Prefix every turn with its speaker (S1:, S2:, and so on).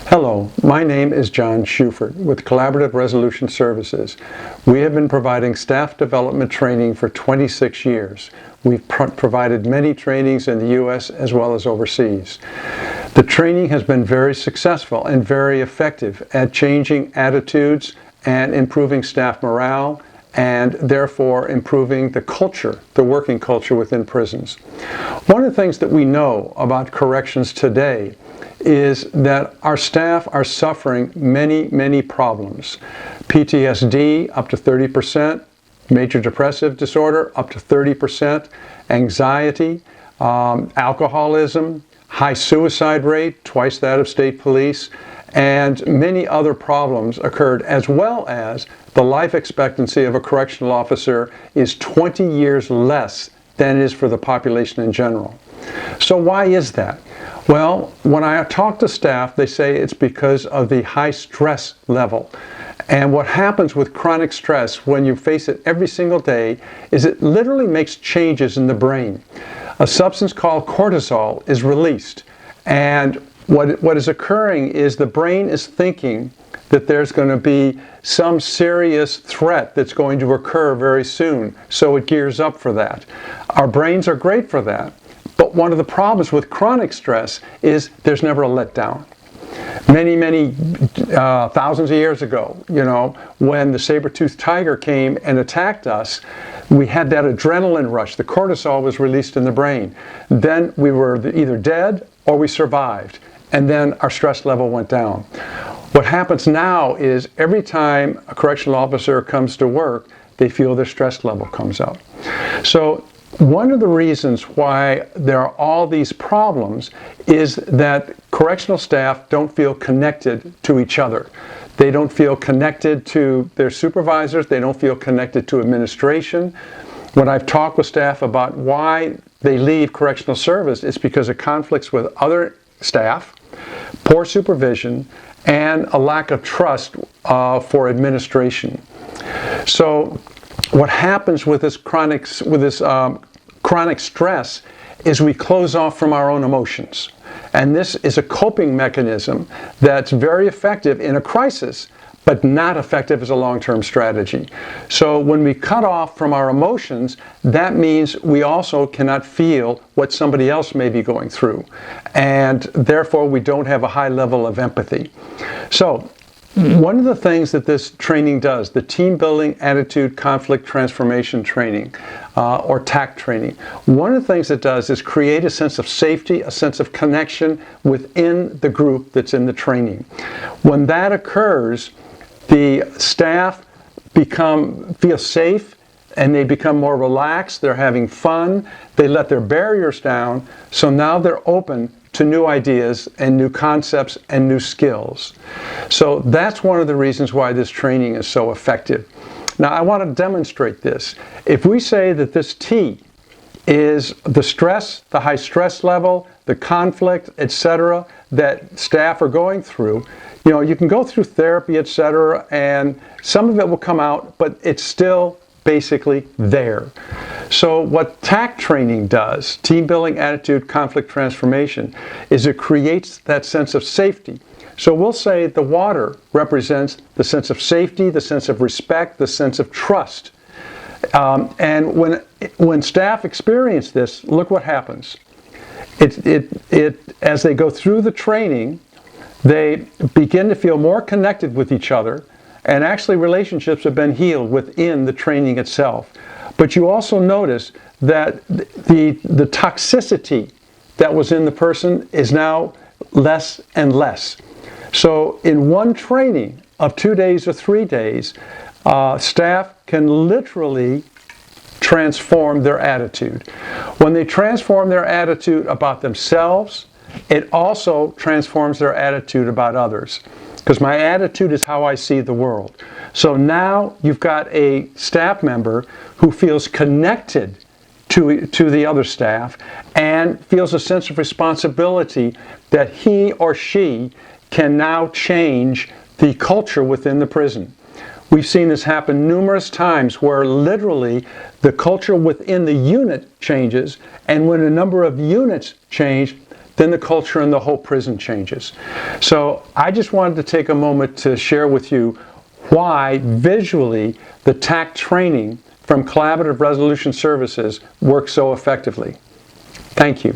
S1: Hello, my name is John Schufert with Collaborative Resolution Services. We have been providing staff development training for 26 years. We've provided many trainings in the U.S. as well as overseas. The training has been very successful and very effective at changing attitudes and improving staff morale, and therefore improving the culture, the working culture within prisons. One of the things that we know about corrections today is that our staff are suffering many problems. PTSD up to 30%, major depressive disorder up to 30%, anxiety, alcoholism, high suicide rate, twice that of state police, and many other problems occurred, as well as the life expectancy of a correctional officer is 20 years less than it is for the population in general. So why is that? Well, when I talk to staff, they say it's because of the high stress level. And what happens with chronic stress when you face it every single day is it literally makes changes in the brain. A substance called cortisol is released, and what is occurring is the brain is thinking that there's going to be some serious threat that's going to occur very soon, so it gears up for that. Our brains are great for that, but one of the problems with chronic stress is there's never a letdown. Many thousands of years ago, when the saber-toothed tiger came and attacked us, we had that adrenaline rush. The cortisol was released in the brain. Then we were either dead or we survived, and then our stress level went down. What happens now is every time a correctional officer comes to work, they feel their stress level comes up. So one of the reasons why there are all these problems is that correctional staff don't feel connected to each other. They don't feel connected to their supervisors. They don't feel connected to administration. When I've talked with staff about why they leave correctional service, it's because of conflicts with other staff, poor supervision, and a lack of trust for administration. So what happens with this chronic stress is we close off from our own emotions. And this is a coping mechanism that's very effective in a crisis, but not effective as a long-term strategy. So when we cut off from our emotions, that means we also cannot feel what somebody else may be going through. And therefore, we don't have a high level of empathy. So one of the things that this training does, the Team Building Attitude Conflict Transformation Training, or TACT training, one of the things it does is create a sense of safety, a sense of connection within the group that's in the training. When that occurs, the staff feel safe, and they become more relaxed, they're having fun, they let their barriers down, so now they're open to new ideas and new concepts and new skills. So that's one of the reasons why this training is so effective. Now I want to demonstrate this. If we say that this T is the stress, the high stress level, the conflict, etc., that staff are going through, you can go through therapy, etc., and some of it will come out, but it's still basically there. So what TACT training does, Team Building Attitude Conflict Transformation, is it creates that sense of safety. So we'll say the water represents the sense of safety, the sense of respect, the sense of trust. And when staff experience this, look what happens. As they go through the training, they begin to feel more connected with each other, and actually relationships have been healed within the training itself. But you also notice that the toxicity that was in the person is now less and less. So in one training of 2 days or 3 days, staff can literally transform their attitude. When they transform their attitude about themselves, it also transforms their attitude about others. Because my attitude is how I see the world. So now you've got a staff member who feels connected to the other staff and feels a sense of responsibility that he or she can now change the culture within the prison. We've seen this happen numerous times where literally the culture within the unit changes, and when a number of units change, then the culture in the whole prison changes. So I just wanted to take a moment to share with you why visually the TACT training from Collaborative Resolution Services works so effectively. Thank you.